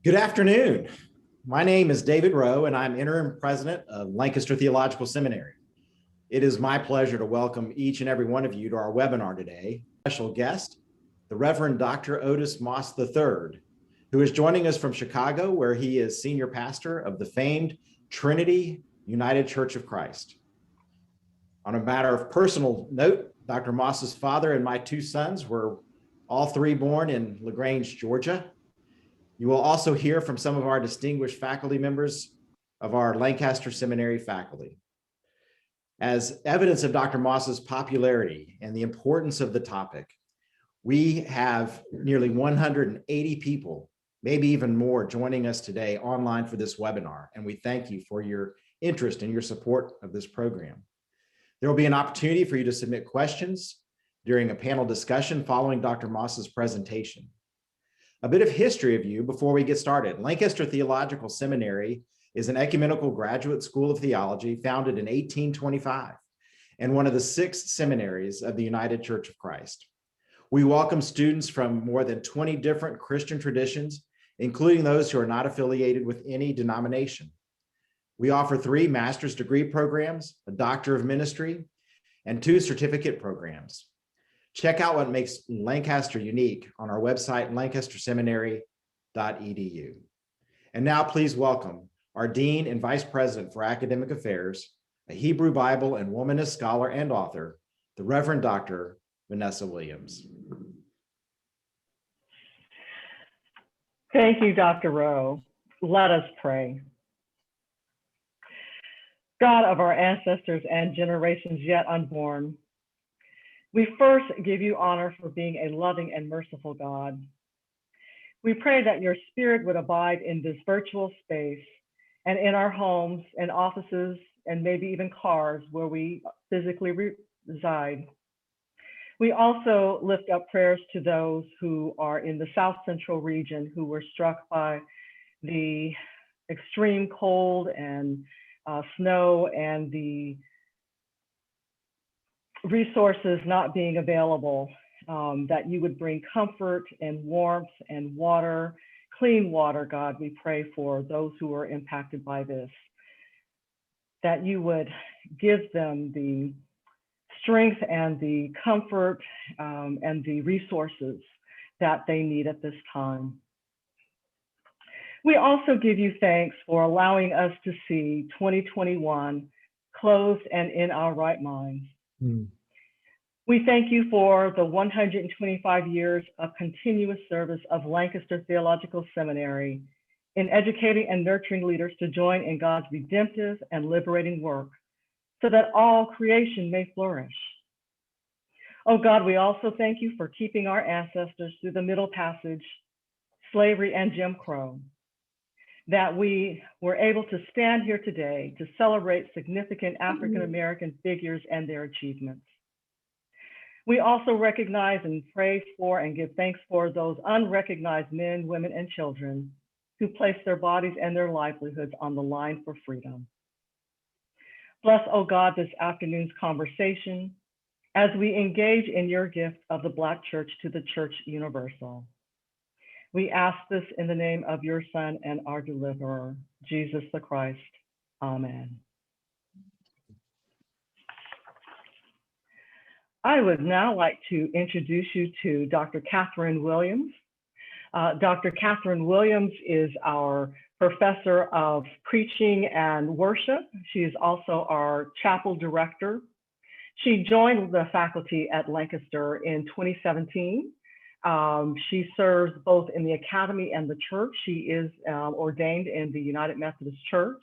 Good afternoon. My name is David Rowe, and I'm interim president of Lancaster Theological Seminary. It is my pleasure to welcome each and every one of you to our webinar today. Special guest, the Reverend Dr. Otis Moss III, who is joining us from Chicago, where he is senior pastor of the famed Trinity United Church of Christ. On a matter of personal note, Dr. Moss's father and my two sons were all three born in LaGrange, Georgia. You will also hear from some of our distinguished faculty members of our Lancaster Seminary faculty. As evidence of Dr. Moss's popularity and the importance of the topic, we have nearly 180 people, maybe even more, joining us today online for this webinar, and we thank you for your interest and your support of this program. There will be an opportunity for you to submit questions during a panel discussion following Dr. Moss's presentation. A bit of history of you before we get started. Lancaster Theological Seminary is an ecumenical graduate school of theology founded in 1825 and one of the 6 seminaries of the United Church of Christ. We welcome students from more than 20 different Christian traditions, including those who are not affiliated with any denomination. We offer 3 master's degree programs, a Doctor of Ministry, and 2 certificate programs. Check out what makes Lancaster unique on our website, lancasterseminary.edu. And now please welcome our Dean and Vice President for Academic Affairs, a Hebrew Bible and Womanist scholar and author, the Reverend Dr. Vanessa Williams. Thank you, Dr. Rowe. Let us pray. God of our ancestors and generations yet unborn, we first give you honor for being a loving and merciful God. We pray that your spirit would abide in this virtual space and in our homes and offices and maybe even cars where we physically reside. We also lift up prayers to those who are in the South Central region who were struck by the extreme cold and snow and the resources not being available, that you would bring comfort and warmth and water, clean water, God, we pray for those who are impacted by this, that you would give them the strength and the comfort and the resources that they need at this time. We also give you thanks for allowing us to see 2021 closed and in our right minds. We thank you for the 125 years of continuous service of Lancaster Theological Seminary in educating and nurturing leaders to join in God's redemptive and liberating work so that all creation may flourish. Oh God, we also thank you for keeping our ancestors through the Middle Passage, slavery, and Jim Crow, that we were able to stand here today to celebrate significant African-American figures and their achievements. We also recognize and pray for and give thanks for those unrecognized men, women, and children who place their bodies and their livelihoods on the line for freedom. Bless, oh God, this afternoon's conversation as we engage in your gift of the Black Church to the Church Universal. We ask this in the name of your Son and our deliverer, Jesus the Christ. Amen. I would now like to introduce you to Dr. Catherine Williams. Dr. Catherine Williams is our professor of preaching and worship. She is also our chapel director. She joined the faculty at Lancaster in 2017. She serves both in the academy and the church. She is ordained in the United Methodist Church.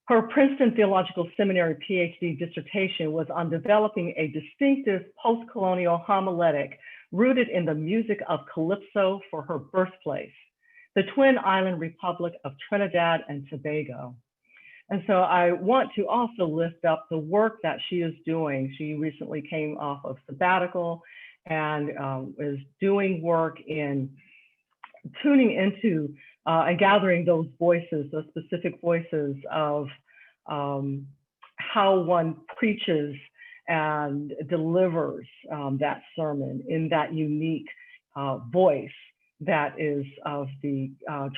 Her Princeton Theological Seminary PhD dissertation was on developing a distinctive post-colonial homiletic rooted in the music of Calypso for her birthplace, the Twin Island Republic of Trinidad and Tobago. And so I want to also lift up the work that she is doing. She recently came off of sabbatical and is doing work in tuning into and gathering those voices, those specific voices of how one preaches and delivers that sermon in that unique voice that is of the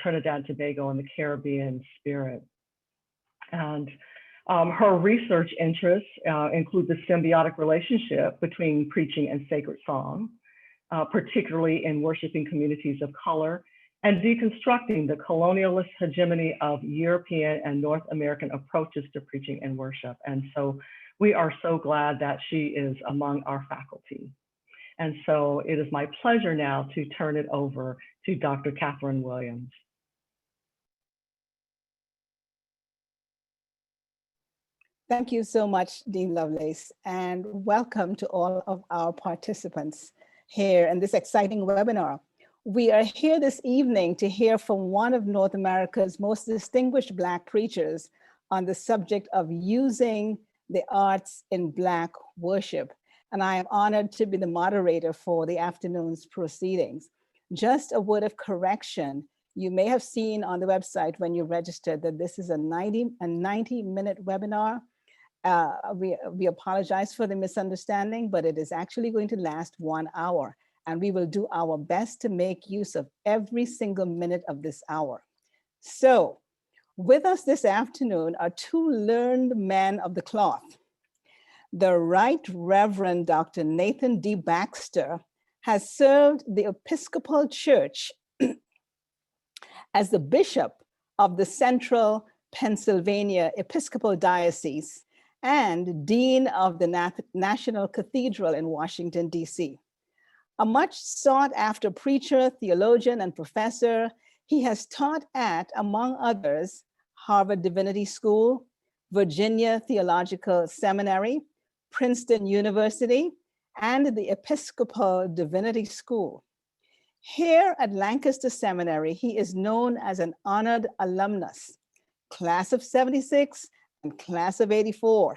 Trinidad and Tobago and the Caribbean spirit. And her research interests include the symbiotic relationship between preaching and sacred song, particularly in worshiping communities of color, and deconstructing the colonialist hegemony of European and North American approaches to preaching and worship. And so we are so glad that she is among our faculty. And so it is my pleasure now to turn it over to Dr. Catherine Williams. Thank you so much, Dean Lovelace, and welcome to all of our participants here in this exciting webinar. We are here this evening to hear from one of North America's most distinguished Black preachers on the subject of using the arts in Black worship. And I am honored to be the moderator for the afternoon's proceedings. Just a word of correction. You may have seen on the website when you registered that this is a 90-minute webinar. We apologize for the misunderstanding, but it is actually going to last 1 hour. And we will do our best to make use of every single minute of this hour. So with us this afternoon are two learned men of the cloth. The Right Reverend Dr. Nathan D. Baxter has served the Episcopal Church as the Bishop of the Central Pennsylvania Episcopal Diocese and Dean of the National Cathedral in Washington, D.C. A much sought after preacher, theologian, and professor, he has taught at, among others, Harvard Divinity School, Virginia Theological Seminary, Princeton University, and the Episcopal Divinity School. Here at Lancaster Seminary, he is known as an honored alumnus, class of 76 and class of 84.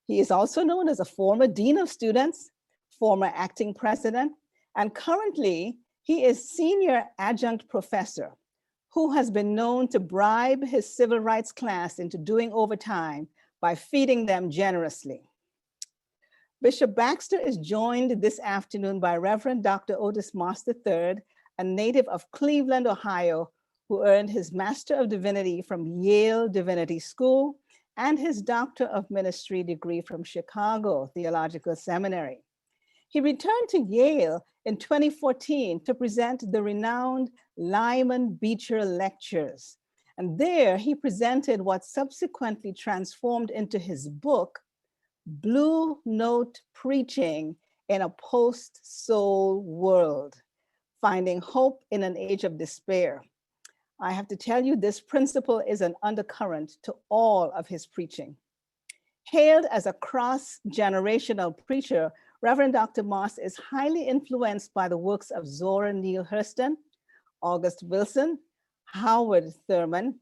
He is also known as a former dean of students, former acting president, and currently he is senior adjunct professor who has been known to bribe his civil rights class into doing overtime by feeding them generously. Bishop Baxter is joined this afternoon by Reverend Dr. Otis Moss III, a native of Cleveland, Ohio, who earned his Master of Divinity from Yale Divinity School and his Doctor of Ministry degree from Chicago Theological Seminary. He returned to Yale in 2014 to present the renowned Lyman Beecher Lectures. And there he presented what subsequently transformed into his book, Blue Note Preaching in a Post-Soul World, Finding Hope in an Age of Despair. I have to tell you, this principle is an undercurrent to all of his preaching. Hailed as a cross-generational preacher, Reverend Dr. Moss is highly influenced by the works of Zora Neale Hurston, August Wilson, Howard Thurman,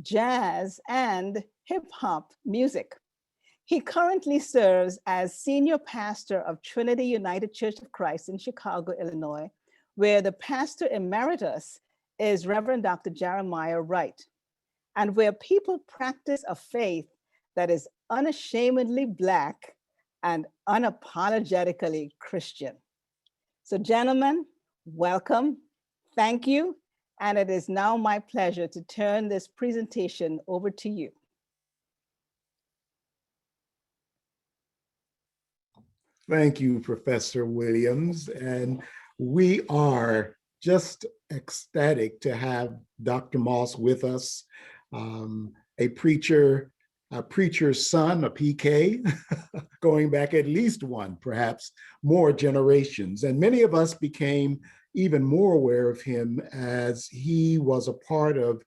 jazz, and hip-hop music. He currently serves as senior pastor of Trinity United Church of Christ in Chicago, Illinois, where the pastor emeritus is Reverend Dr. Jeremiah Wright, and where people practice a faith that is unashamedly Black and unapologetically Christian. So gentlemen, welcome, thank you, and it is now my pleasure to turn this presentation over to you. Thank you, Professor Williams. And we are just ecstatic to have Dr. Moss with us, a preacher's son, a PK, going back at least one, perhaps more generations. And many of us became even more aware of him as he was a part of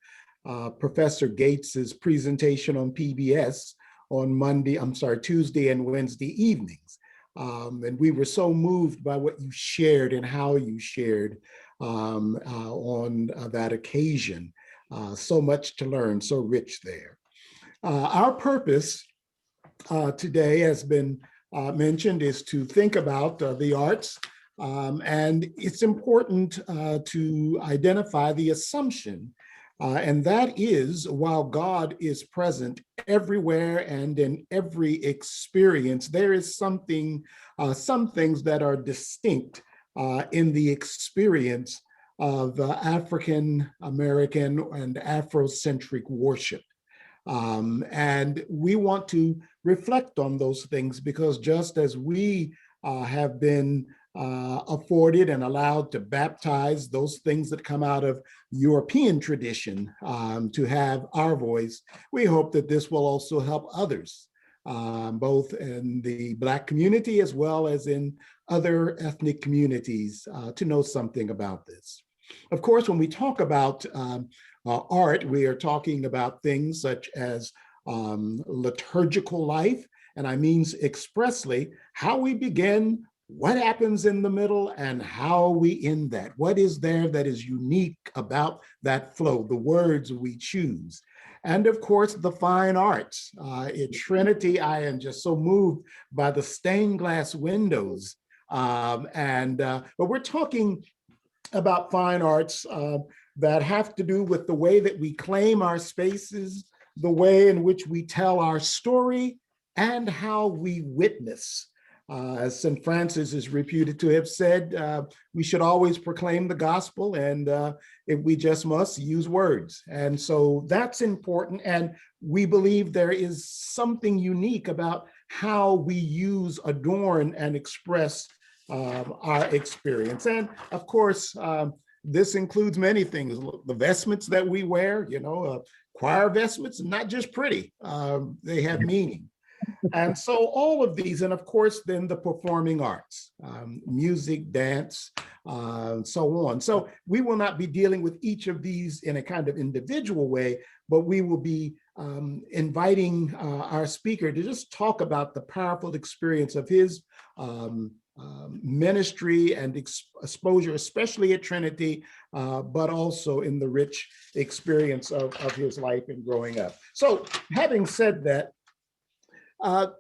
Professor Gates's presentation on PBS on Tuesday and Wednesday evenings. And we were so moved by what you shared and how you shared on that occasion. So much to learn, so rich there. Our purpose today has been mentioned is to think about the arts. And it's important to identify the assumption, and that is, while God is present everywhere and in every experience, there is some things that are distinct in the experience of African American and Afrocentric worship. And we want to reflect on those things because just as we have been afforded and allowed to baptize those things that come out of European tradition to have our voice, we hope that this will also help others, both in the Black community as well as in other ethnic communities to know something about this. Of course, when we talk about art, we are talking about things such as liturgical life, and I mean expressly how we begin, what happens in the middle, and how we end that. What is there that is unique about that flow, the words we choose? And of course, the fine arts. In Trinity, I am just so moved by the stained glass windows. But we're talking about fine arts that have to do with the way that we claim our spaces, the way in which we tell our story, and how we witness. As St. Francis is reputed to have said, we should always proclaim the gospel, and if we just must use words. And so that's important. And we believe there is something unique about how we use, adorn, and express our experience. And of course, this includes many things. The vestments that we wear, choir vestments, not just pretty, they have meaning. And so all of these, and of course, then the performing arts, music, dance, so on. So we will not be dealing with each of these in a kind of individual way, but we will be inviting our speaker to just talk about the powerful experience of his ministry and exposure, especially at Trinity, but also in the rich experience of his life and growing up. So having said that,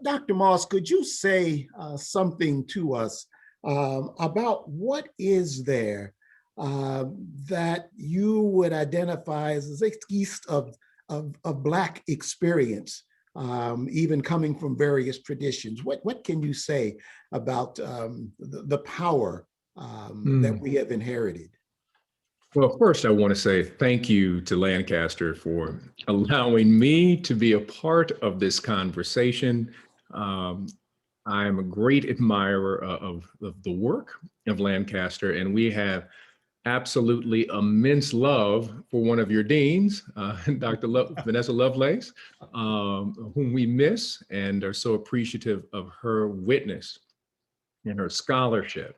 Dr. Moss, could you say something to us about what is there that you would identify as a east of Black experience, even coming from various traditions? What can you say about the power that we have inherited? Well, first, I want to say thank you to Lancaster for allowing me to be a part of this conversation. I'm a great admirer of the work of Lancaster, and we have absolutely immense love for one of your deans, Dr. Vanessa Lovelace, whom we miss and are so appreciative of her witness and her scholarship.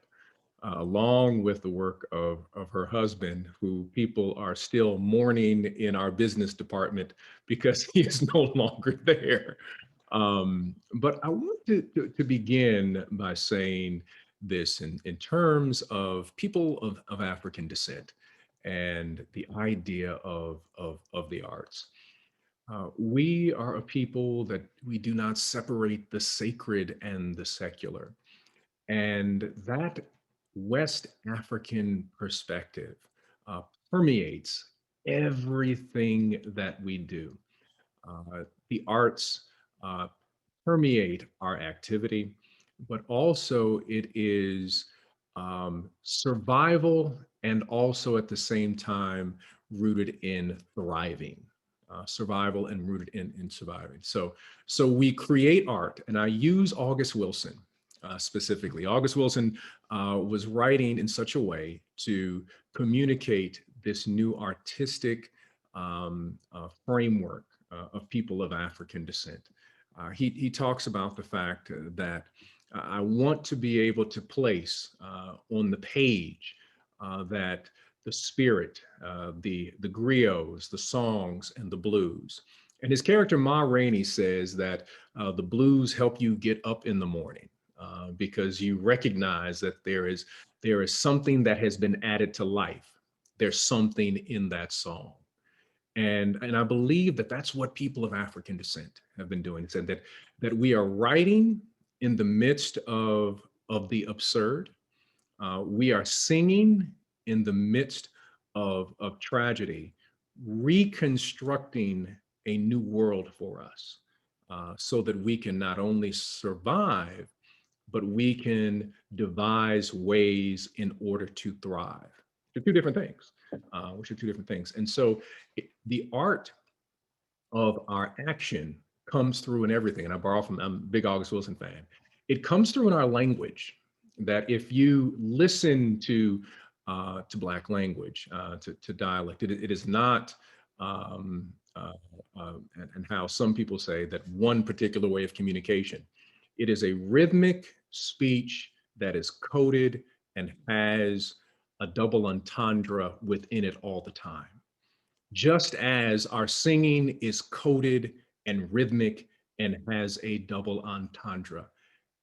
Along with the work of her husband, who people are still mourning in our business department because he is no longer there. But I want to begin by saying this in terms of people of African descent and the idea of the arts. We are a people that we do not separate the sacred and the secular. And that West African perspective permeates everything that we do. The arts permeate our activity, but also it is survival and also at the same time rooted in thriving. Survival and rooted in surviving. So we create art, and I use August Wilson specifically. August Wilson was writing in such a way to communicate this new artistic framework of people of African descent. He talks about the fact that I want to be able to place on the page that the spirit, the griots, the songs, and the blues. And his character Ma Rainey says that the blues help you get up in the morning. Because you recognize that there is something that has been added to life. There's something in that song. And I believe that that's what people of African descent have been doing. It said that we are writing in the midst of the absurd. We are singing in the midst of tragedy, reconstructing a new world for us so that we can not only survive, but we can devise ways in order to thrive. They're two different things, which are two different things. And so the art of our action comes through in everything. And I'm a big August Wilson fan. It comes through in our language, that if you listen to Black language, to dialect, it is not, and how some people say that one particular way of communication. It is a rhythmic speech that is coded and has a double entendre within it all the time. Just as our singing is coded and rhythmic and has a double entendre,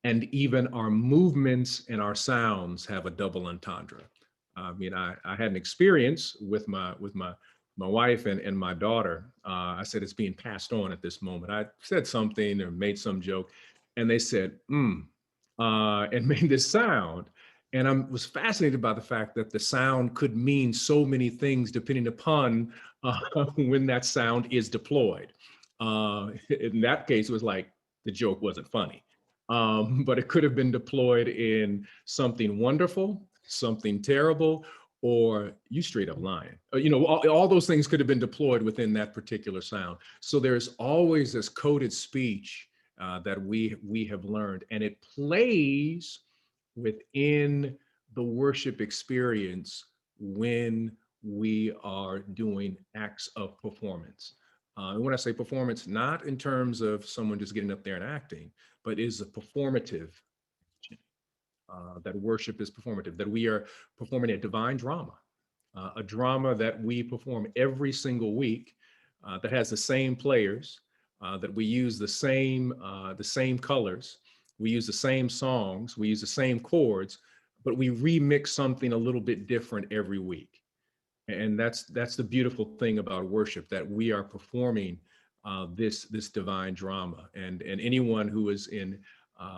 and even our movements and our sounds have a double entendre. I mean, I had an experience with my wife and my daughter. I said, it's being passed on at this moment. I said something or made some joke, and they said, and made this sound. And I was fascinated by the fact that the sound could mean so many things depending upon when that sound is deployed. In that case, it was like the joke wasn't funny, but it could have been deployed in something wonderful, something terrible, or you straight up lying. All those things could have been deployed within that particular sound. So there's always this coded speech that we have learned, and it plays within the worship experience when we are doing acts of performance. And when I say performance, not in terms of someone just getting up there and acting, but is a performative, that worship is performative, that we are performing a divine drama, a drama that we perform every single week, that has the same players, that we use the same colors, we use the same songs, we use the same chords, but we remix something a little bit different every week. And that's the beautiful thing about worship, that we are performing this divine drama. And anyone who is in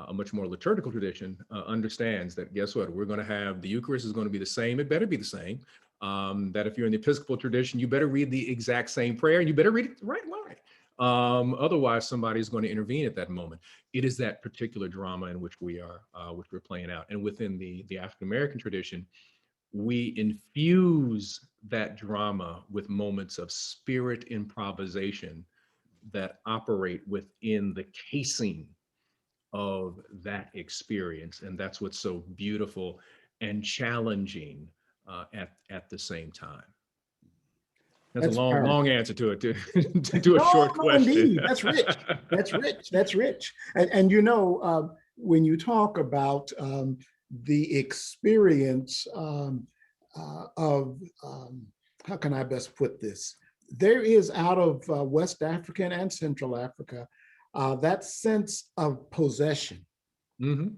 a much more liturgical tradition understands that, guess what, we're going to have, the Eucharist is going to be the same. It better be the same. That if you're in the Episcopal tradition, you better read the exact same prayer, and you better read it the right line. Otherwise, somebody's going to intervene at that moment. It is that particular drama in which we're playing out. And within the African-American tradition, we infuse that drama with moments of spirit improvisation that operate within the casing of that experience. And that's what's so beautiful and challenging at the same time. That's a long answer to it, to a short question. Indeed. That's rich. That's rich. And when you talk about the experience of, how can I best put this? There is, out of West African and Central Africa, that sense of possession. Mm-hmm.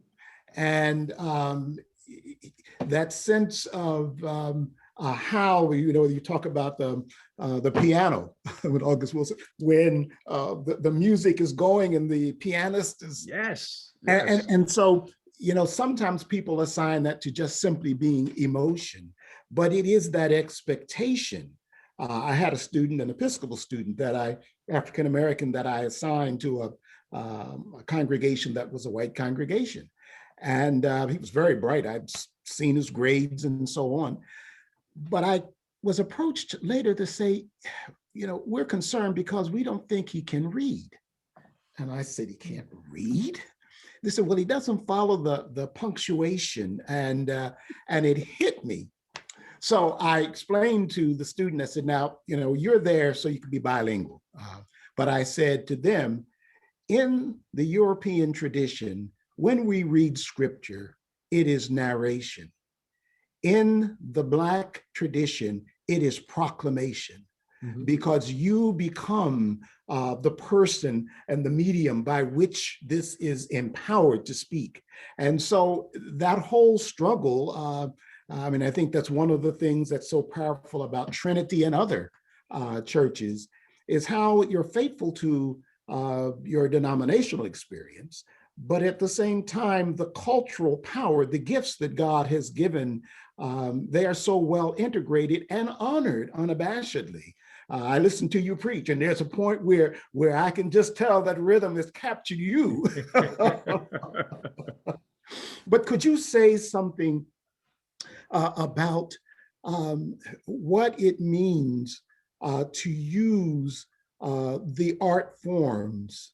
And that sense of how, you talk about the piano with August Wilson, when the music is going and the pianist is. Yes. And so, sometimes people assign that to just simply being emotion, but it is that expectation. I had a student, an Episcopal student African-American, that I assigned to a congregation that was a white congregation. And he was very bright. I'd seen his grades and so on. But I was approached later to say, we're concerned because we don't think he can read. And I said, he can't read? They said, well, he doesn't follow the punctuation. And it hit me. So I explained to the student, I said, now, you're there so you can be bilingual. But I said to them, in the European tradition, when we read scripture, it is narration. In the Black tradition, it is proclamation. Mm-hmm. Because you become the person and the medium by which this is empowered to speak. And so that whole struggle, I think that's one of the things that's so powerful about Trinity and other churches, is how you're faithful to your denominational experience, but at the same time, the cultural power, the gifts that God has given, they are so well integrated and honored unabashedly. I listen to you preach, and there's a point where I can just tell that rhythm has captured you. But could you say something about what it means to use the art forms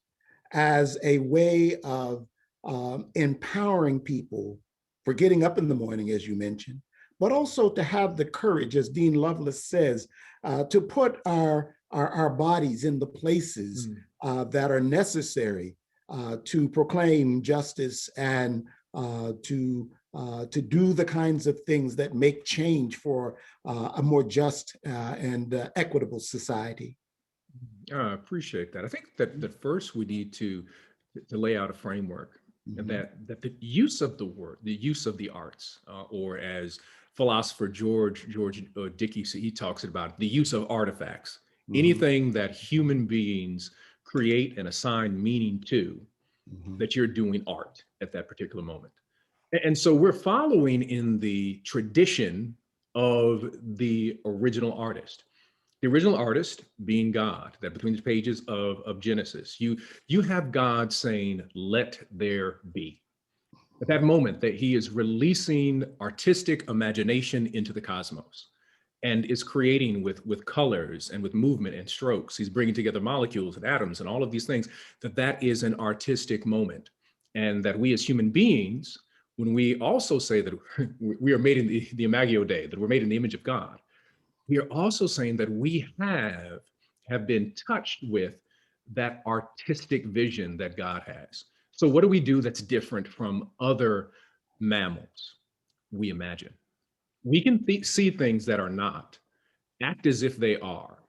as a way of empowering people for getting up in the morning, as you mentioned, but also to have the courage, as Dean Lovelace says, to put our bodies in the places that are necessary to proclaim justice and to do the kinds of things that make change for a more just and equitable society. I appreciate that. I think that first we need to lay out a framework, and that the use of the word, the use of the arts, or as philosopher George Dickey, he talks about the use of artifacts, anything that human beings create and assign meaning to, that you're doing art at that particular moment. And so we're following in the tradition of the original artist. The original artist being God, that between the pages of Genesis, you have God saying, let there be. At that moment that he is releasing artistic imagination into the cosmos and is creating with colors and with movement and strokes. He's bringing together molecules and atoms and all of these things, that is an artistic moment. And that we as human beings, when we also say that we are made in the Imago Dei, that we're made in the image of God, we are also saying that we have been touched with that artistic vision that God has. So what do we do that's different from other mammals? We imagine. We can see things that are not, act as if they are,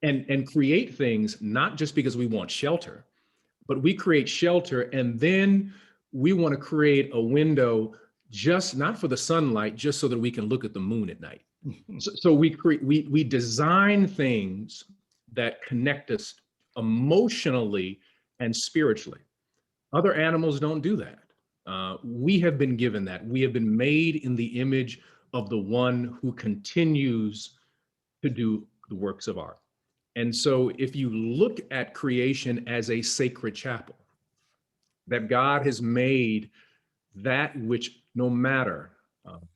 and create things not just because we want shelter, but we create shelter and then we want to create a window just not for the sunlight, just so that we can look at the moon at night. So we design things that connect us emotionally and spiritually. Other animals don't do that. We have been given that. We have been made in the image of the one who continues to do the works of art. And so if you look at creation as a sacred chapel, that God has made that which no matter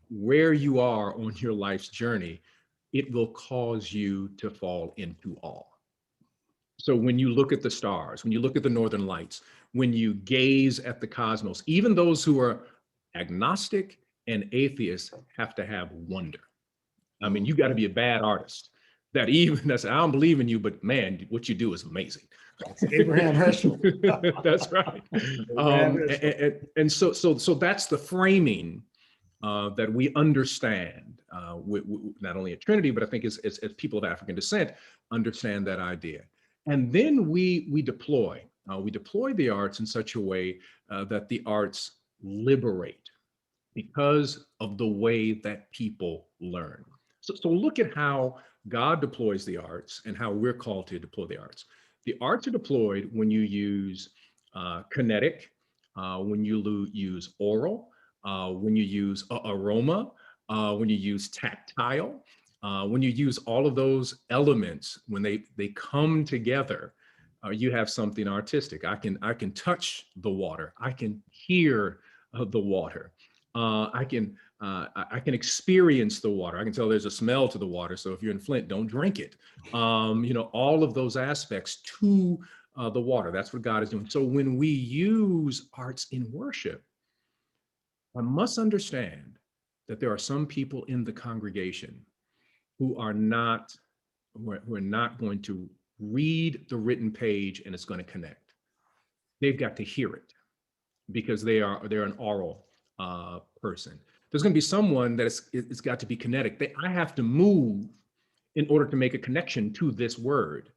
where you are on your life's journey, it will cause you to fall into awe. So when you look at the stars, when you look at the northern lights, when you gaze at the cosmos, even those who are agnostic and atheists have to have wonder. I mean, you got to be a bad artist that even that's, I don't believe in you, but man, what you do is amazing. That's Abraham Herschel. That's right. And so that's the framing that we understand, not only at Trinity, but I think as people of African descent understand that idea. And then we deploy the arts in such a way that the arts liberate because of the way that people learn. So look at how God deploys the arts and how we're called to deploy the arts. The arts are deployed when you use kinetic, when you use oral, when you use aroma, when you use tactile, when you use all of those elements, when they come together, you have something artistic. I can touch the water. I can hear the water. I can experience the water. I can tell there's a smell to the water. So if you're in Flint, don't drink it. All of those aspects to the water. That's what God is doing. So when we use arts in worship, I must understand that there are some people in the congregation who are not going to read the written page and it's going to connect. They've got to hear it because they're an oral person. There's going to be someone that it's got to be kinetic. I have to move in order to make a connection to this word.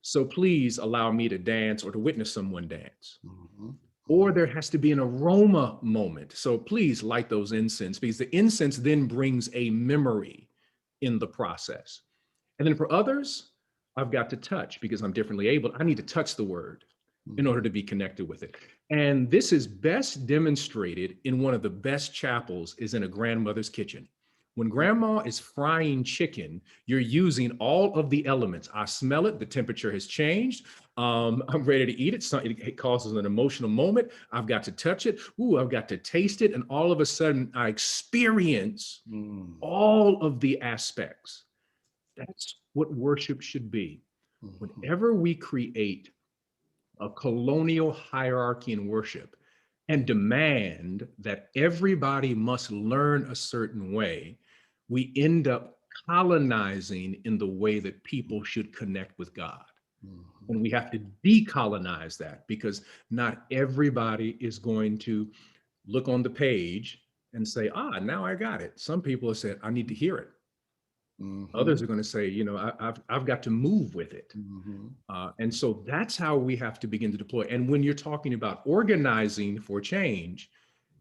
So please allow me to dance or to witness someone dance. Or there has to be an aroma moment. So please light those incense, because the incense then brings a memory in the process. And then for others, I've got to touch because I'm differently able. I need to touch the word in order to be connected with it. And this is best demonstrated in one of the best chapels is in a grandmother's kitchen. When grandma is frying chicken, you're using all of the elements. I smell it, the temperature has changed. I'm ready to eat it. It causes an emotional moment. I've got to touch it. Ooh, I've got to taste it. And all of a sudden I experience all of the aspects. That's what worship should be. Whenever we create a colonial hierarchy in worship and demand that everybody must learn a certain way, we end up colonizing in the way that people should connect with God. And we have to decolonize that, because not everybody is going to look on the page and say, now I got it. Some people have said, I need to hear it. Others are going to say, I've got to move with it. And so that's how we have to begin to deploy. And when you're talking about organizing for change,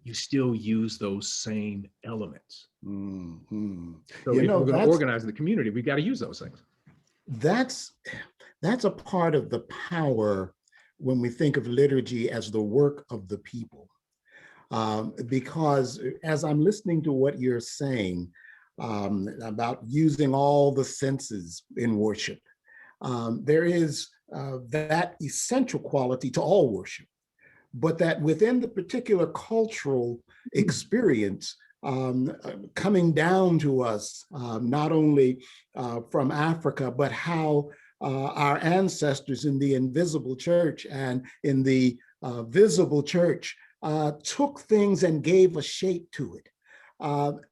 you still use those same elements. So if we're going to organize in the community, we got to use those things. That's a part of the power when we think of liturgy as the work of the people. Because as I'm listening to what you're saying about using all the senses in worship, there is that essential quality to all worship, but that within the particular cultural experience coming down to us, not only from Africa, but how our ancestors in the invisible church and in the visible church took things and gave a shape to it.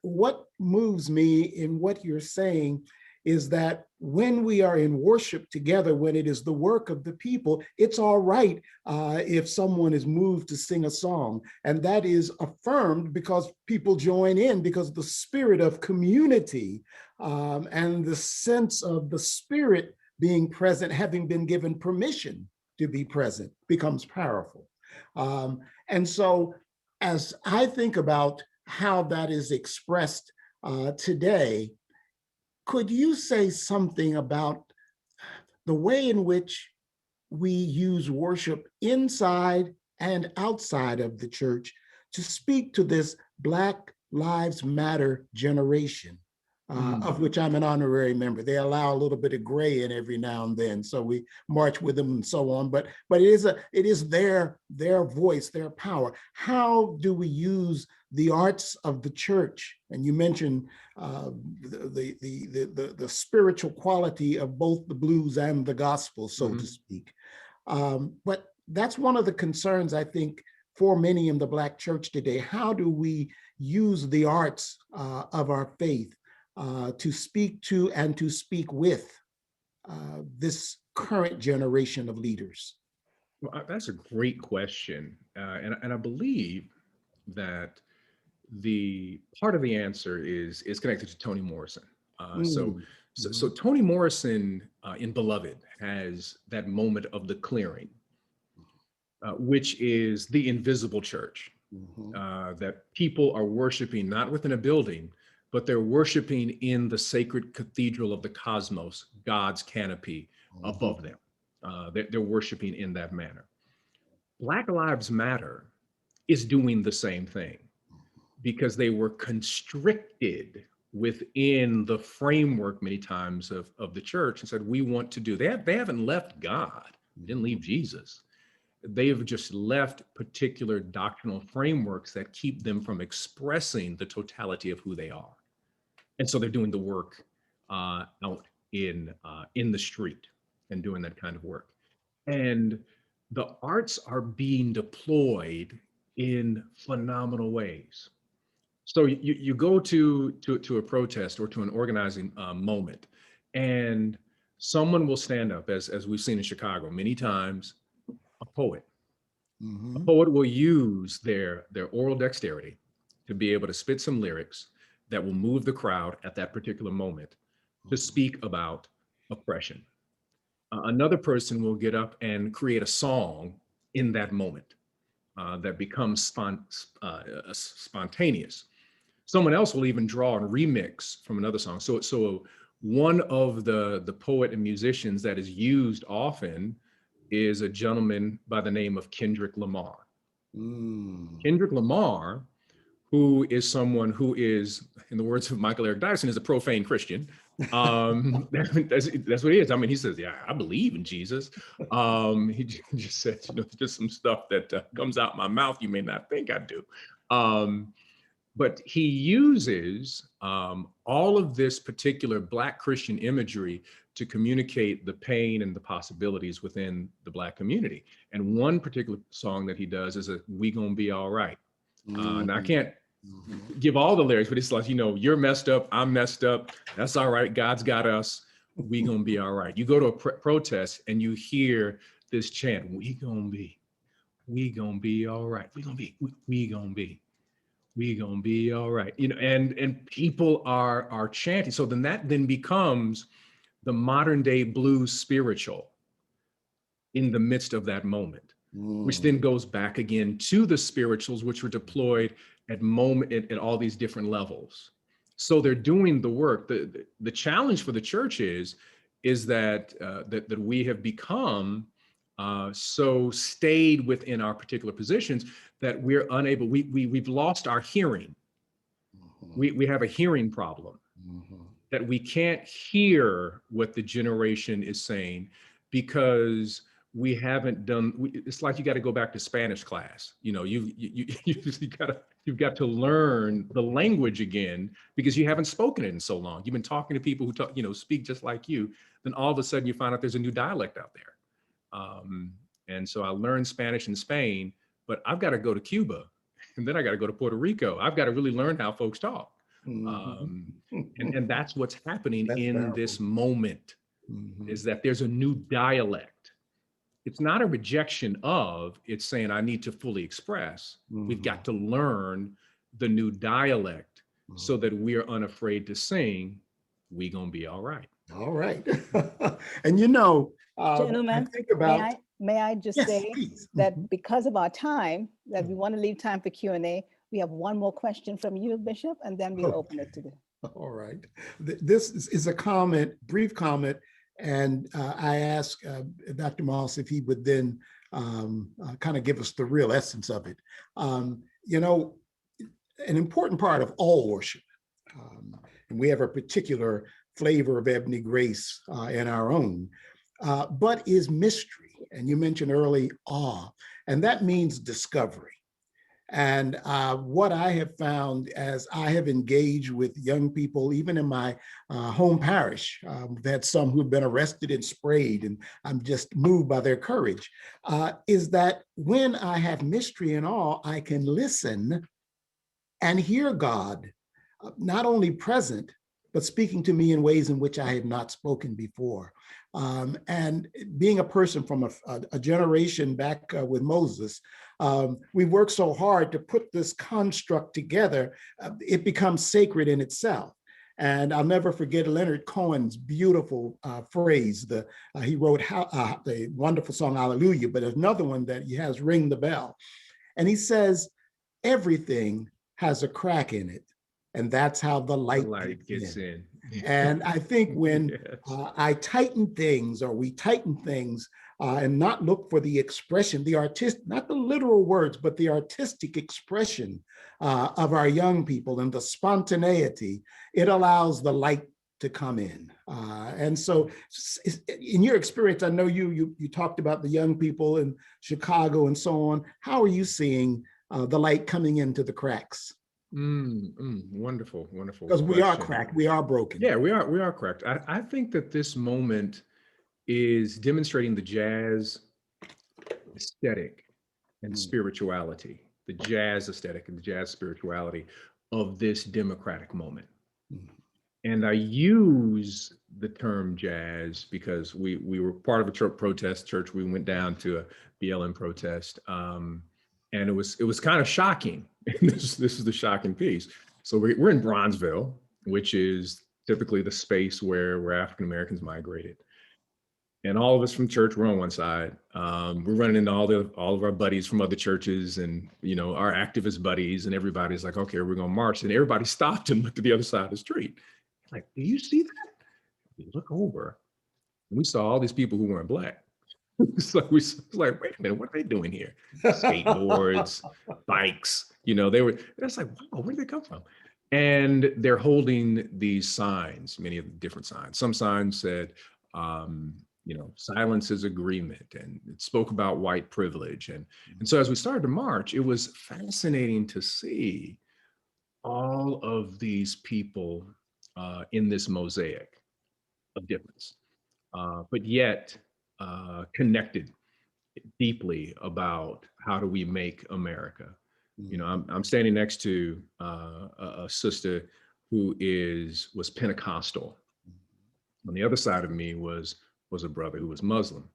What moves me in what you're saying is that when we are in worship together, when it is the work of the people, it's all right if someone is moved to sing a song. And that is affirmed because people join in, because the spirit of community and the sense of the Spirit being present, having been given permission to be present, becomes powerful. And so as I think about how that is expressed today, could you say something about the way in which we use worship inside and outside of the church to speak to this Black Lives Matter generation, of which I'm an honorary member? They allow a little bit of gray in every now and then, so we march with them and so on. But it is their voice, their power. How do we use the arts of the church? And you mentioned the spiritual quality of both the blues and the gospel, so to speak. But that's one of the concerns, I think, for many in the Black church today. How do we use the arts of our faith to speak to and to speak with this current generation of leaders? Well, that's a great question. And I believe that the part of the answer is connected to Toni Morrison. So Toni Morrison in Beloved has that moment of the clearing, which is the invisible church, that people are worshiping not within a building, but they're worshiping in the sacred cathedral of the cosmos, God's canopy above them. They're worshiping in that manner. Black Lives Matter is doing the same thing, because they were constricted within the framework many times of the church and said, we want to do that. They haven't left God, they didn't leave Jesus. They have just left particular doctrinal frameworks that keep them from expressing the totality of who they are. And so they're doing the work out in the street and doing that kind of work. And the arts are being deployed in phenomenal ways. So you go to a protest or to an organizing moment, and someone will stand up, as we've seen in Chicago many times, a poet. A poet will use their oral dexterity to be able to spit some lyrics that will move the crowd at that particular moment to speak about oppression. Another person will get up and create a song in that moment that becomes spontaneous. Someone else will even draw and remix from another song. So one of the poet and musicians that is used often is a gentleman by the name of Kendrick Lamar. Kendrick Lamar, who is someone who is in the words of Michael Eric Dyson, is a profane Christian. That's what he is. I mean, he says, yeah, I believe in Jesus. He just said, just some stuff that comes out my mouth you may not think I do. But he uses all of this particular Black Christian imagery to communicate the pain and the possibilities within the Black community. And one particular song that he does is "We Gonna Be All Right." And I can't give all the lyrics, but it's like, you're messed up, I'm messed up. That's all right. God's got us. We gonna be all right. You go to a protest and you hear this chant, we gonna be all right. We gonna be all right. And people are chanting. So then that becomes the modern day blues spiritual in the midst of that moment, which then goes back again to the spirituals, which were deployed at all these different levels. So they're doing the work. The challenge for the church is that that we have become so stayed within our particular positions that we're unable. We've lost our hearing. We have a hearing problem, that we can't hear what the generation is saying because we haven't done. It's like you got to go back to Spanish class. You've got to learn the language again because you haven't spoken it in so long. You've been talking to people who speak just like you. Then all of a sudden you find out there's a new dialect out there. And so I learned Spanish in Spain, but I've got to go to Cuba, and then I got to go to Puerto Rico. I've got to really learn how folks talk. And that's what's happening in this moment, is that there's a new dialect. It's not a rejection of, it's saying I need to fully express. We've got to learn the new dialect so that we're unafraid to sing, we gonna be all right. All right. And gentlemen, I think about, may I just say please. that because of our time, that we want to leave time for Q&A, we have one more question from you, Bishop, and then we'll open it to the. All right. This is a comment, brief comment. And I asked Dr. Moss if he would then kind of give us the real essence of it. An important part of all worship, and we have a particular flavor of ebony grace in our own, but is mystery. And you mentioned early awe, and that means discovery. And what I have found as I have engaged with young people, even in my home parish, we've had some who've been arrested and sprayed, and I'm just moved by their courage, is that when I have mystery and awe, I can listen and hear God, not only present, but speaking to me in ways in which I had not spoken before. And being a person from a generation back with Moses, we worked so hard to put this construct together, it becomes sacred in itself. And I'll never forget Leonard Cohen's beautiful phrase. He wrote the wonderful song, Hallelujah, but there's another one that he has, Ring the Bell. And he says, everything has a crack in it. And that's how the light gets in. And I think when I tighten things, or we tighten things, and not look for the expression, the artistic, not the literal words, but the artistic expression of our young people and the spontaneity, it allows the light to come in. And so in your experience, I know you talked about the young people in Chicago and so on. How are you seeing the light coming into the cracks? Wonderful. Because we are cracked, we are broken. Yeah, we are cracked. I think that this moment is demonstrating the jazz aesthetic and spirituality, the jazz aesthetic and the jazz spirituality of this democratic moment. And I use the term jazz because we were part of a church. We went down to a BLM protest. And it was kind of shocking. This is the shocking piece. So we're in Bronzeville, which is typically the space where African Americans migrated. And all of us from church were on one side. We're running into all of our buddies from other churches, and our activist buddies, and everybody's like, okay, we're gonna march. And everybody stopped and looked to the other side of the street. Like, do you see that? We look over, and we saw all these people who weren't Black. It's like, wait a minute, what are they doing here? Skateboards, bikes, it's like, wow, where did they come from? And they're holding these signs, many of the different signs. Some signs said, silence is agreement, and it spoke about white privilege. And so as we started to march, it was fascinating to see all of these people in this mosaic of difference, but yet connected deeply about how do we make America. I'm standing next to a sister who was Pentecostal. On the other side of me was a brother who was Muslim.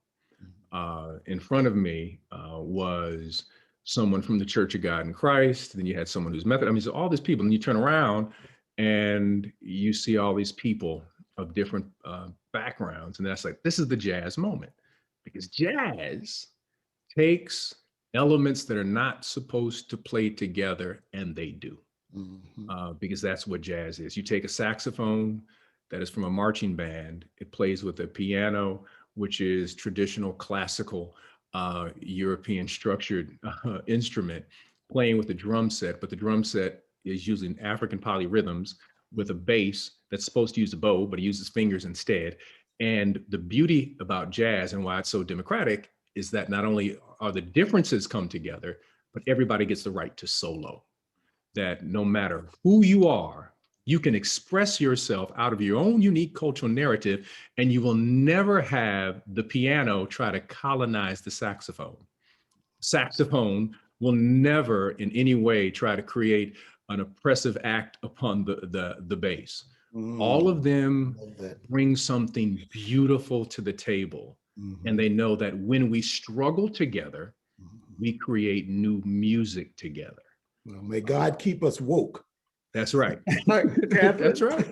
In front of me was someone from the Church of God in Christ. Then you had someone who's Methodist. I mean, so all these people, and you turn around and you see all these people of different backgrounds. And that's like, this is the jazz moment, because jazz takes elements that are not supposed to play together, and they do. Because that's what jazz is. You take a saxophone that is from a marching band, it plays with a piano, which is traditional classical European structured instrument, playing with a drum set, but the drum set is using African polyrhythms with a bass that's supposed to use a bow, but he uses fingers instead. And the beauty about jazz and why it's so democratic is that not only are the differences come together, but everybody gets the right to solo. That no matter who you are, you can express yourself out of your own unique cultural narrative, and you will never have the piano try to colonize the saxophone. Saxophone will never in any way try to create an oppressive act upon the bass. All of them bring something beautiful to the table. And they know that when we struggle together, we create new music together. Well, may God keep us woke. That's right. That's right.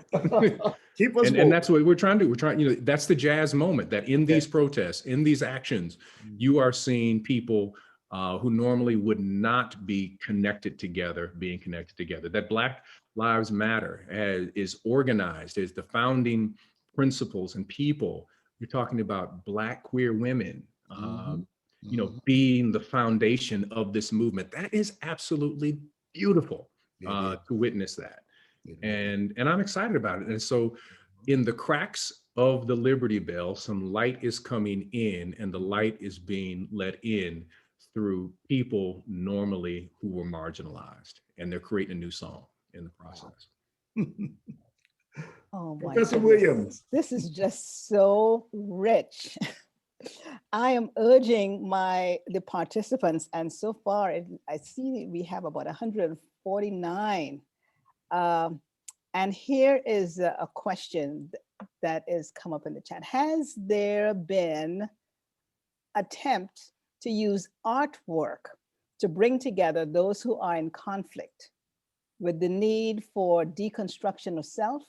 Keep us woke. And that's what we're trying to do. We're trying, that's the jazz moment, that in these protests, in these actions, you are seeing people who normally would not be connected together, being connected together. That Black Lives Matter is organized as the founding principles and people. You're talking about Black queer women, being the foundation of this movement. That is absolutely beautiful to witness that. And I'm excited about it. And so in the cracks of the Liberty Bell, some light is coming in, and the light is being let in through people normally who were marginalized, and they're creating a new song in the process. Oh my Professor goodness. Williams. This is just so rich. I am urging the participants, and so far I see we have about 149. And here is a question that is come up in the chat. Has there been attempt to use artwork to bring together those who are in conflict with the need for deconstruction of self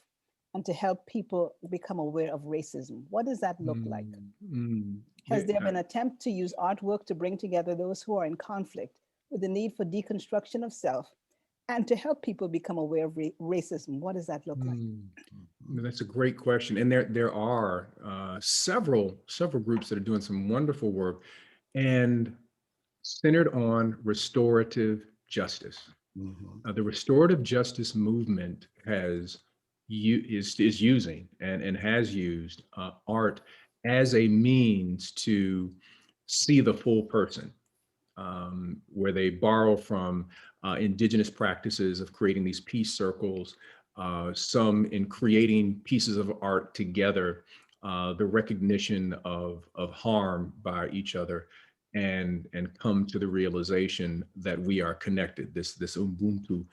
and to help people become aware of racism? What does that look like? Has there been an attempt to use artwork to bring together those who are in conflict with the need for deconstruction of self and to help people become aware of racism? What does that look like? That's a great question. And there are several groups that are doing some wonderful work and centered on restorative justice. The restorative justice movement is using and has used art as a means to see the full person, where they borrow from indigenous practices of creating these peace circles, some in creating pieces of art together, the recognition of harm by each other, and come to the realization that we are connected. This Ubuntu,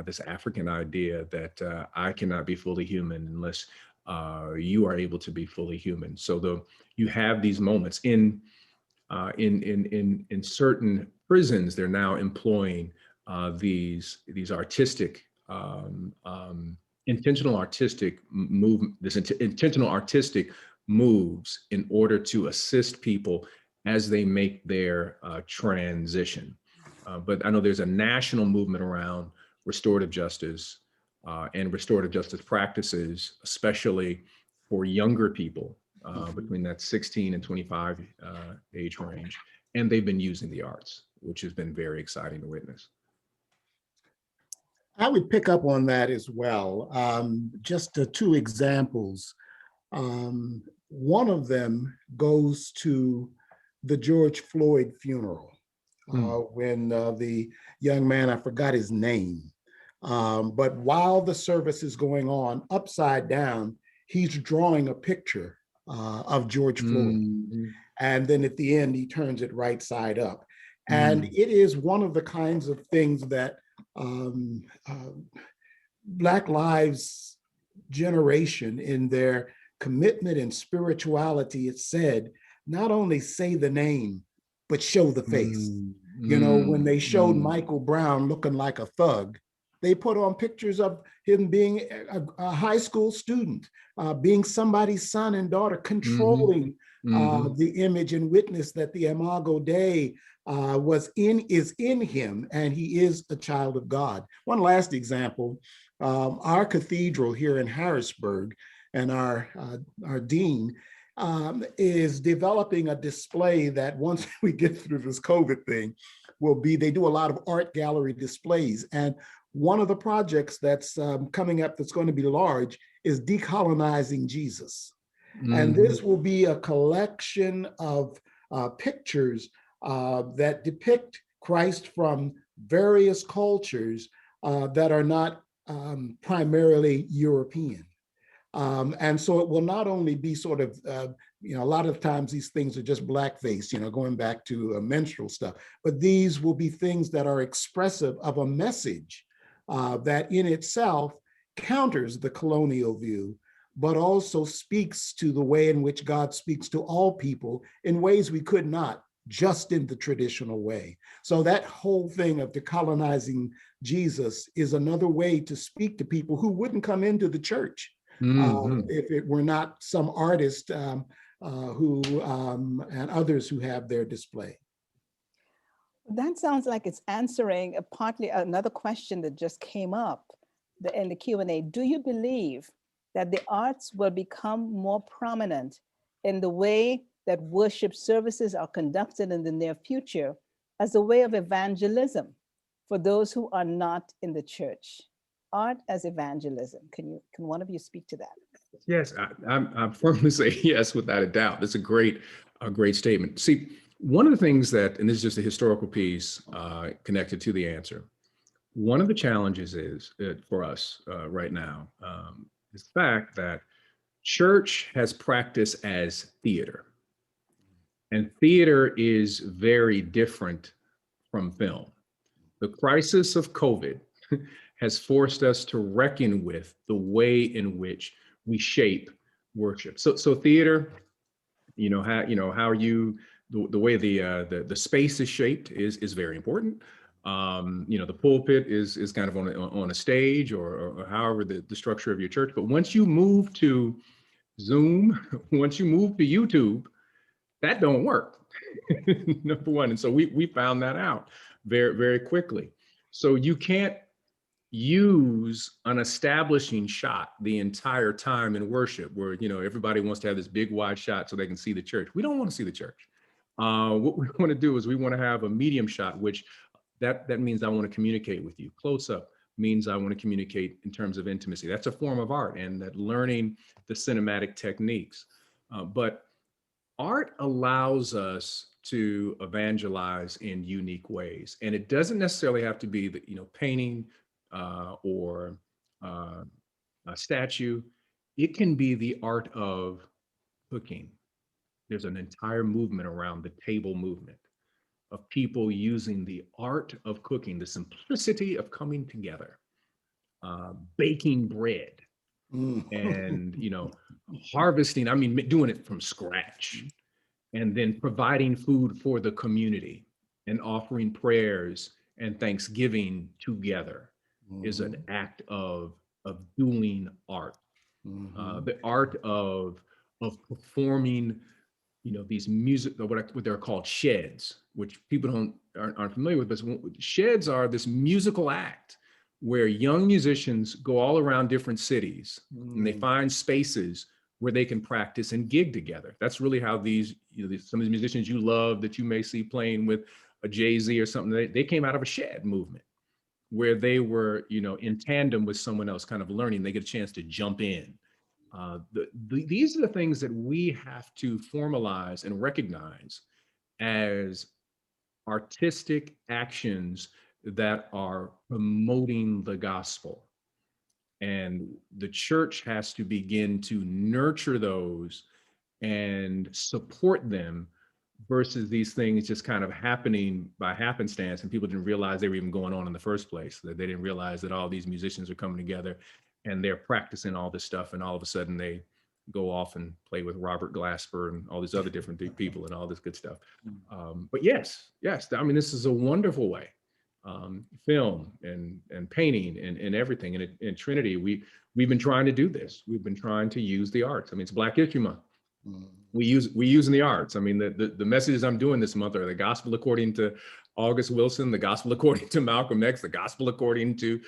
this African idea that I cannot be fully human unless you are able to be fully human. So you have these moments in certain prisons. They're now employing these artistic intentional artistic moves in order to assist people as they make their transition. But I know there's a national movement around restorative justice and restorative justice practices, especially for younger people between that 16 and 25 age range. And they've been using the arts, which has been very exciting to witness. I would pick up on that as well. Just two examples. One of them goes to the George Floyd funeral, when the young man, I forgot his name, but while the service is going on, upside down, he's drawing a picture of George Floyd. And then at the end, he turns it right side up. And it is one of the kinds of things that Black Lives Generation, in their commitment and spirituality, it said, not only say the name, but show the face. You know, when they showed Michael Brown looking like a thug, they put on pictures of him being a high school student, being somebody's son and daughter, controlling the image and witness that the Imago Dei is in him, and he is a child of God. One last example, our cathedral here in Harrisburg, and our dean is developing a display that, once we get through this COVID thing, they do a lot of art gallery displays. And one of the projects that's coming up that's going to be large is Decolonizing Jesus. And this will be a collection of pictures that depict Christ from various cultures that are not primarily European. And so it will not only be sort of, a lot of times these things are just blackface, going back to menstrual stuff, but these will be things that are expressive of a message that in itself counters the colonial view, but also speaks to the way in which God speaks to all people in ways we could not, just in the traditional way. So that whole thing of decolonizing Jesus is another way to speak to people who wouldn't come into the church if it were not some artist and others who have their display. That sounds like it's answering partly another question that just came up in the Q&A. Do you believe that the arts will become more prominent in the way that worship services are conducted in the near future as a way of evangelism for those who are not in the church? Art as evangelism. Can one of you speak to that? Yes, I'm firmly say yes, without a doubt. That's a great statement. See, one of the things that, and this is just a historical piece connected to the answer, one of the challenges is for us right now is the fact that church has practiced as theater. And theater is very different from film. The crisis of COVID has forced us to reckon with the way in which we shape worship. So theater, how you, the way the space is shaped is very important. The pulpit is kind of on a stage or however the structure of your church. But once you move to Zoom, once you move to YouTube, that don't work, number one. And so we found that out very, very quickly. So you can't use an establishing shot the entire time in worship where, everybody wants to have this big wide shot so they can see the church. We don't want to see the church. What we want to do is we want to have a medium shot, which that means I want to communicate with you. Close up means I want to communicate in terms of intimacy. That's a form of art, and that learning the cinematic techniques. But art allows us to evangelize in unique ways. And it doesn't necessarily have to be the, painting or a statue. It can be the art of cooking. There's an entire movement around the table movement of people using the art of cooking, the simplicity of coming together, baking bread, and harvesting, doing it from scratch, and then providing food for the community and offering prayers and thanksgiving together is an act of doing art. The art of performing, these music, what they're called sheds, which people aren't familiar with, but sheds are this musical act where young musicians go all around different cities and they find spaces where they can practice and gig together. That's really how these, some of the musicians you love that you may see playing with a Jay-Z or something, they came out of a shed movement where they were, in tandem with someone else kind of learning, they get a chance to jump in. These are the things that we have to formalize and recognize as artistic actions that are promoting the gospel. And the church has to begin to nurture those and support them versus these things just kind of happening by happenstance, and people didn't realize they were even going on in the first place, that they didn't realize that all these musicians are coming together and they're practicing all this stuff, and all of a sudden they go off and play with Robert Glasper and all these other different people and all this good stuff. But yes, I mean, this is a wonderful way. Film and painting and everything. And in Trinity, we've been trying to do this. We've been trying to use the arts. I mean, it's Black History Month. We using the arts. I mean, the messages I'm doing this month are the gospel according to August Wilson, the gospel according to Malcolm X, the gospel according to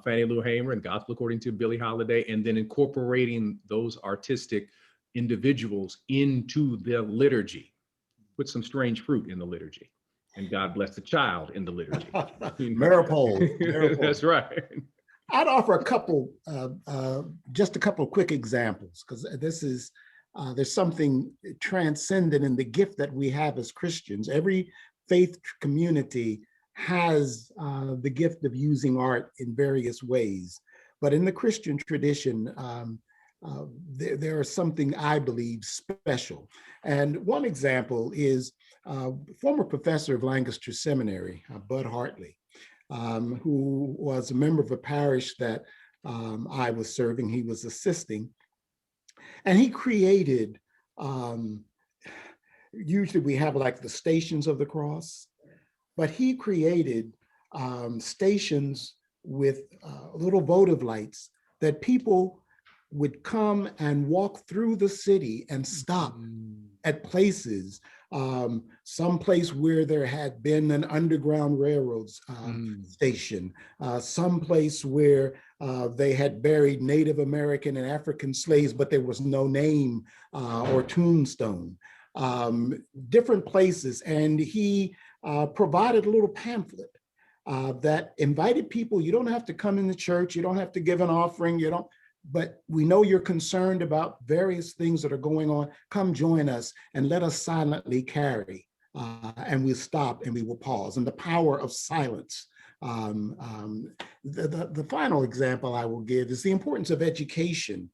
Fannie Lou Hamer, and gospel according to Billie Holiday, and then incorporating those artistic individuals into the liturgy. Put some strange fruit in the liturgy. And God bless the child in the liturgy. Maripol. That's right. I'd offer just a couple of quick examples, because there's something transcendent in the gift that we have as Christians. Every faith community has the gift of using art in various ways. But in the Christian tradition, there is something I believe special. And one example is former professor of Lancaster Seminary, Bud Hartley, who was a member of a parish that I was serving. He was assisting. And he created, usually we have like the Stations of the Cross, but he created stations with little votive lights that people would come and walk through the city and stop at places, some place where there had been an Underground Railroad station, some place where they had buried Native American and African slaves, but there was no name or tombstone, different places. And he provided a little pamphlet that invited people. You don't have to come in the church, you don't have to give an offering, but we know you're concerned about various things that are going on. Come join us and let us silently carry. And we'll stop and we will pause. And the power of silence. The final example I will give is the importance of education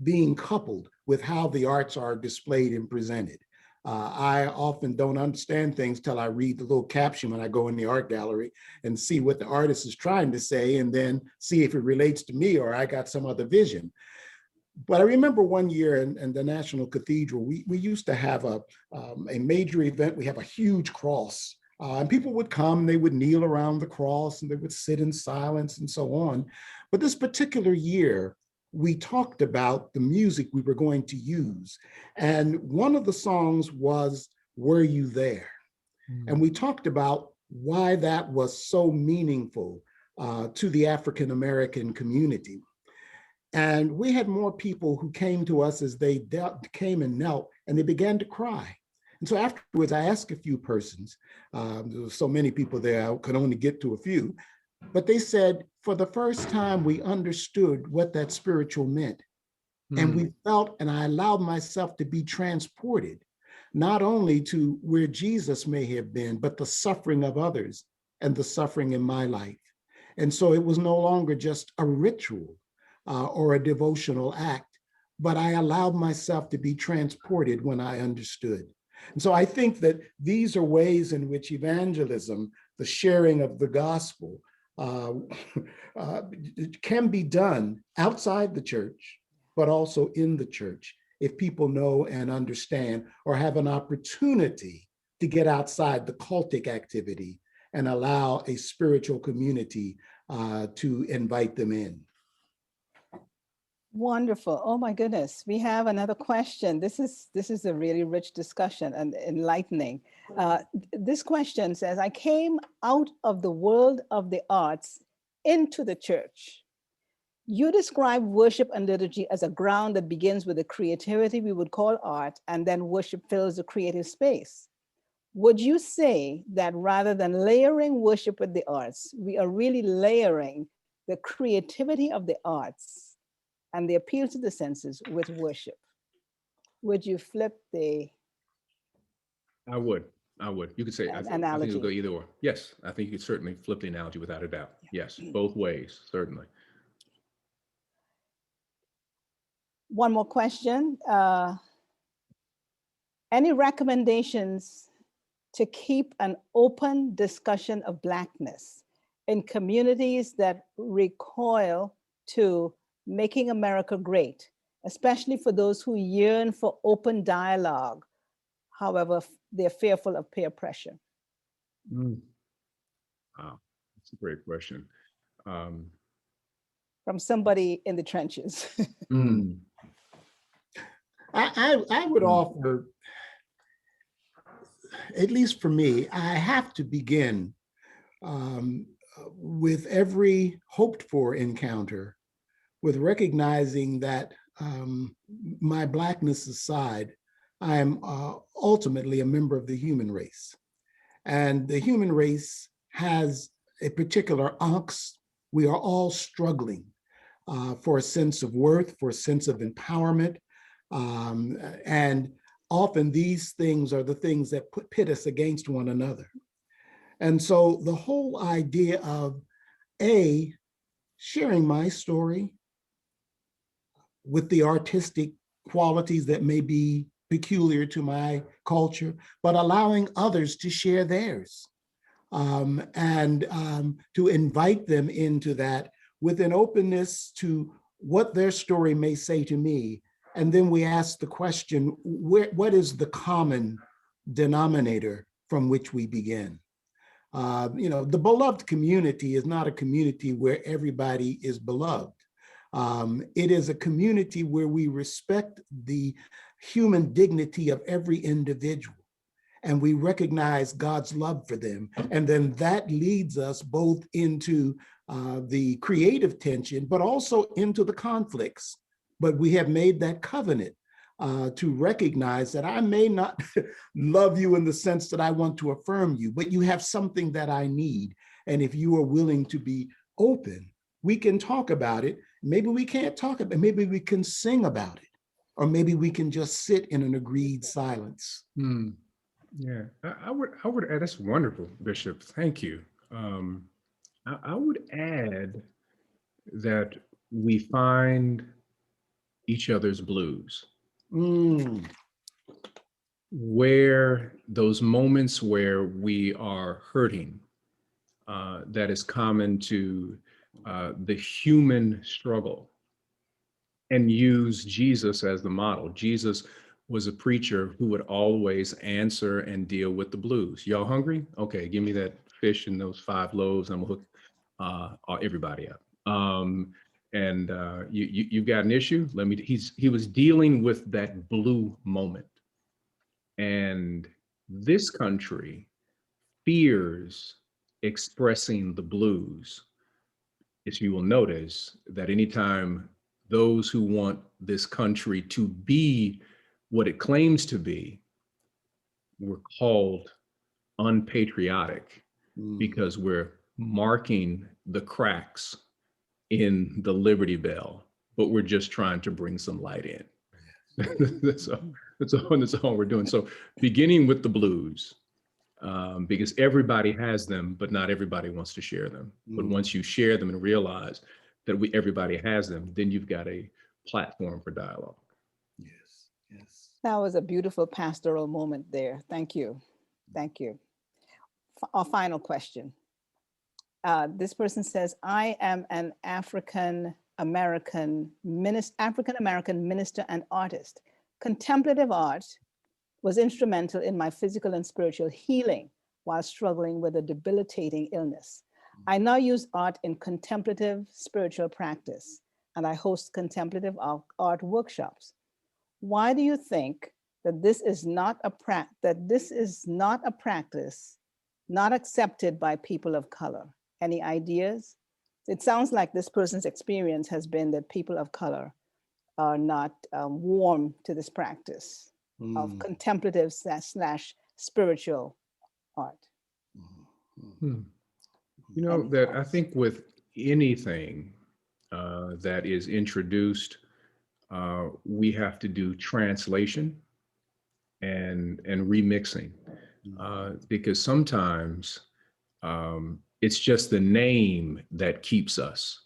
being coupled with how the arts are displayed and presented. I often don't understand things till I read the little caption when I go in the art gallery and see what the artist is trying to say, and then see if it relates to me or I got some other vision. But I remember one year in the National Cathedral, we used to have a major event. We have a huge cross, and people would come, they would kneel around the cross and they would sit in silence and so on. But this particular year, we talked about the music we were going to use. And one of the songs was, "Were You There?" And we talked about why that was so meaningful to the African-American community. And we had more people who came to us as they came and knelt, and they began to cry. And so afterwards, I asked a few persons, there were so many people there, I could only get to a few, but they said, for the first time, we understood what that spiritual meant. And we felt, and I allowed myself to be transported, not only to where Jesus may have been, but the suffering of others and the suffering in my life. And so it was no longer just a ritual or a devotional act, but I allowed myself to be transported when I understood. And so I think that these are ways in which evangelism, the sharing of the gospel, can be done outside the church, but also in the church, if people know and understand or have an opportunity to get outside the cultic activity and allow a spiritual community to invite them in. Wonderful. Oh my goodness. We have another question. This is a really rich discussion and enlightening. This question says, I came out of the world of the arts into the church. You describe worship and liturgy as a ground that begins with the creativity we would call art, and then worship fills the creative space. would you say that rather than layering worship with the arts, we are really layering the creativity of the arts and the appeal to the senses with worship? Would you flip the I would. You could say, I think it'll go analogy? either or. Yes, I think you could certainly flip the analogy without a doubt. Yes, both ways, certainly. One more question. Any recommendations to keep an open discussion of Blackness in communities that recoil to making America great, especially for those who yearn for open dialogue, however, they're fearful of peer pressure? Wow, that's a great question. From somebody in the trenches. I would offer, at least for me, I have to begin with every hoped for encounter with recognizing that my Blackness aside, I am ultimately a member of the human race. And the human race has a particular angst. We are all struggling for a sense of worth, for a sense of empowerment. And often these things are the things that pit us against one another. And so the whole idea of sharing my story with the artistic qualities that may be peculiar to my culture, but allowing others to share theirs, and to invite them into that with an openness to what their story may say to me. And then we ask the question, what is the common denominator from which we begin? The beloved community is not a community where everybody is beloved. It is a community where we respect the human dignity of every individual, and we recognize God's love for them. And then that leads us both into the creative tension, but also into the conflicts. But we have made that covenant to recognize that I may not love you in the sense that I want to affirm you, but you have something that I need. And if you are willing to be open, we can talk about it. Maybe we can't talk about it. Maybe we can sing about it. Or maybe we can just sit in an agreed silence. Yeah, I would add, that's wonderful, Bishop. Thank you. I would add that we find each other's blues. Where those moments where we are hurting, that is common to the human struggle, and use Jesus as the model. Jesus was a preacher who would always answer and deal with the blues. Y'all hungry? Okay, give me that fish and those 5 loaves, and I'm gonna hook everybody up. You've got an issue. He was dealing with that blue moment. And this country fears expressing the blues. As you will notice that anytime those who want this country to be what it claims to be, we're called unpatriotic because we're marking the cracks in the Liberty Bell, but we're just trying to bring some light in. That's all we're doing. So beginning with the blues, because everybody has them, but not everybody wants to share them. But once you share them and realize that everybody has them, then you've got a platform for dialogue. Yes, yes. That was a beautiful pastoral moment there. Thank you. Thank you. Our final question. This person says, I am an African-American minister and artist. Contemplative art was instrumental in my physical and spiritual healing while struggling with a debilitating illness. I now use art in contemplative spiritual practice, and I host contemplative art workshops. Why do you think that this is not a practice not accepted by people of color? Any ideas? It sounds like this person's experience has been that people of color are not warm to this practice of contemplative / spiritual art. You know, that I think with anything that is introduced, we have to do translation and remixing, because sometimes it's just the name that keeps us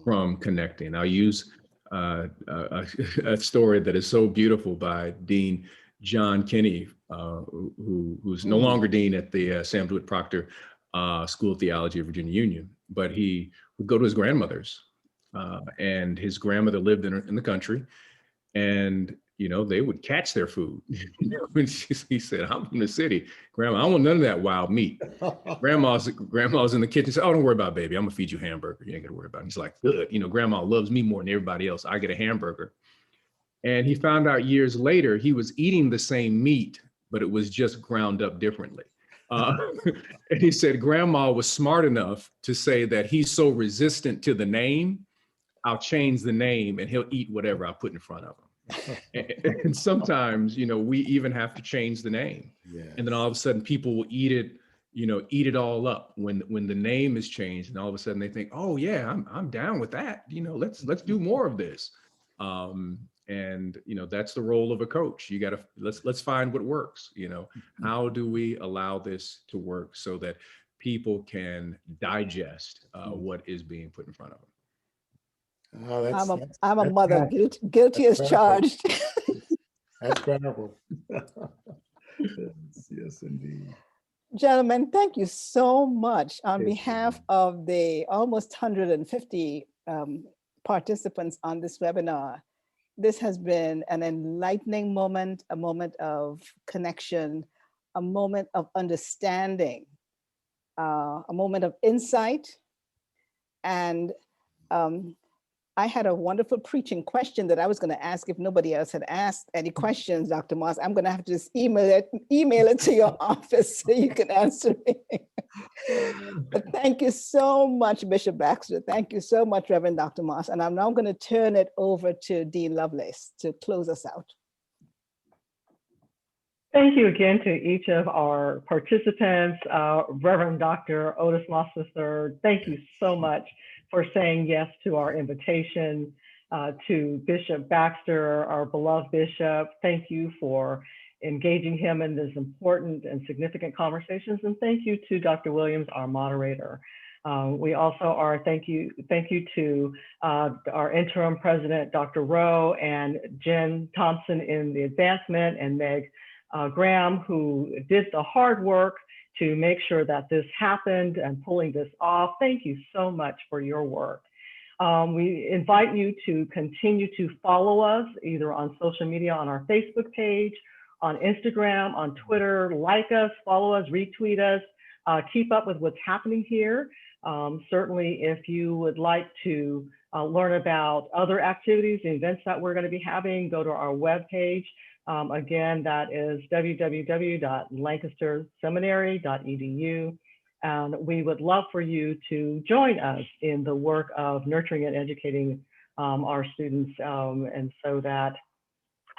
from connecting. I'll use a story that is so beautiful by Dean John Kinney, who's no longer dean at the Sam DeWitt Proctor School of Theology of Virginia Union, but he would go to his grandmother's, and his grandmother lived in the country, and you know, they would catch their food. He said, "I'm from the city, Grandma. I don't want none of that wild meat." Grandma's in the kitchen. Said, "Oh, don't worry about it, baby. I'm gonna feed you hamburger. You ain't gotta worry about it." And he's like, "Good. You know, Grandma loves me more than everybody else. I get a hamburger." And he found out years later he was eating the same meat, but it was just ground up differently. And he said Grandma was smart enough to say that he's so resistant to the name, I'll change the name and he'll eat whatever I put in front of him. And sometimes, you know, we even have to change the name. Yes. And then all of a sudden people will eat it, you know, eat it all up when the name is changed, and all of a sudden they think, oh yeah, I'm down with that. You know, let's do more of this. And you know, that's the role of a coach. You gotta, let's find what works. You know, how do we allow this to work so that people can digest what is being put in front of them? Oh, I'm a mother, guilty as charged. That's powerful. Yes, indeed. Gentlemen, thank you so much on behalf of the almost 150 participants on this webinar. This has been an enlightening moment, a moment of connection, a moment of understanding, a moment of insight. And I had a wonderful preaching question that I was going to ask if nobody else had asked any questions, Dr. Moss. I'm going to have to just email it to your office so you can answer it. But thank you so much, Bishop Baxter. Thank you so much, Reverend Dr. Moss. And I'm now going to turn it over to Dean Lovelace to close us out. Thank you again to each of our participants, Reverend Dr. Otis Moss III. Thank you so much for saying yes to our invitation. To Bishop Baxter, our beloved bishop, thank you for engaging him in this important and significant conversations. And thank you to Dr. Williams, our moderator. We also are, thank you to our interim president, Dr. Rowe, and Jen Thompson in the advancement, and Meg Graham, who did the hard work to make sure that this happened and pulling this off. Thank you so much for your work. We invite you to continue to follow us either on social media, on our Facebook page, on Instagram, on Twitter. Like us, follow us, retweet us, keep up with what's happening here. Certainly, if you would like to learn about other activities and events that we're going to be having, go to our webpage. Again, that is www.lancasterseminary.edu. And we would love for you to join us in the work of nurturing and educating our students, and so that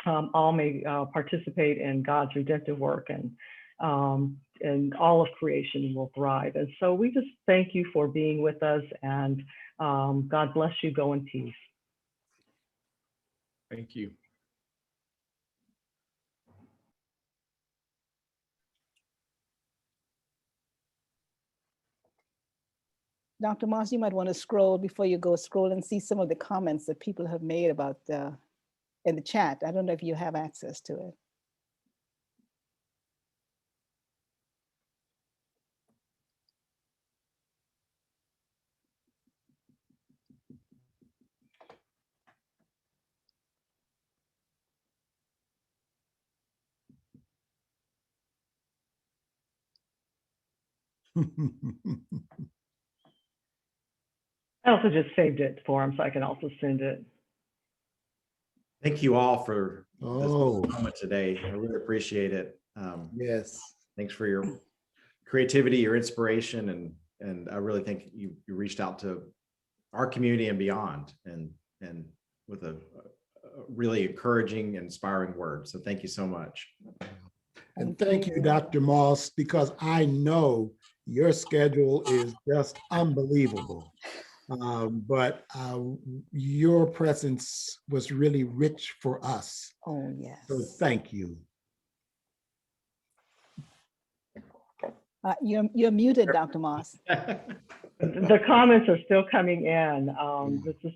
all may participate in God's redemptive work, and all of creation will thrive. And so we just thank you for being with us, and God bless you. Go in peace. Thank you. Dr. Moss, you might want to scroll before you go, scroll and see some of the comments that people have made about in the chat. I don't know if you have access to it. I also just saved it for him so I can also send it. Thank you all for this moment today. I really appreciate it. Yes. Thanks for your creativity, your inspiration, and I really think you reached out to our community and beyond, and with a really encouraging and inspiring word. So thank you so much. And thank you, Dr. Moss, because I know your schedule is just unbelievable. But your presence was really rich for us. Oh, yes. So thank you. You're muted, Dr. Moss. The comments are still coming in. This is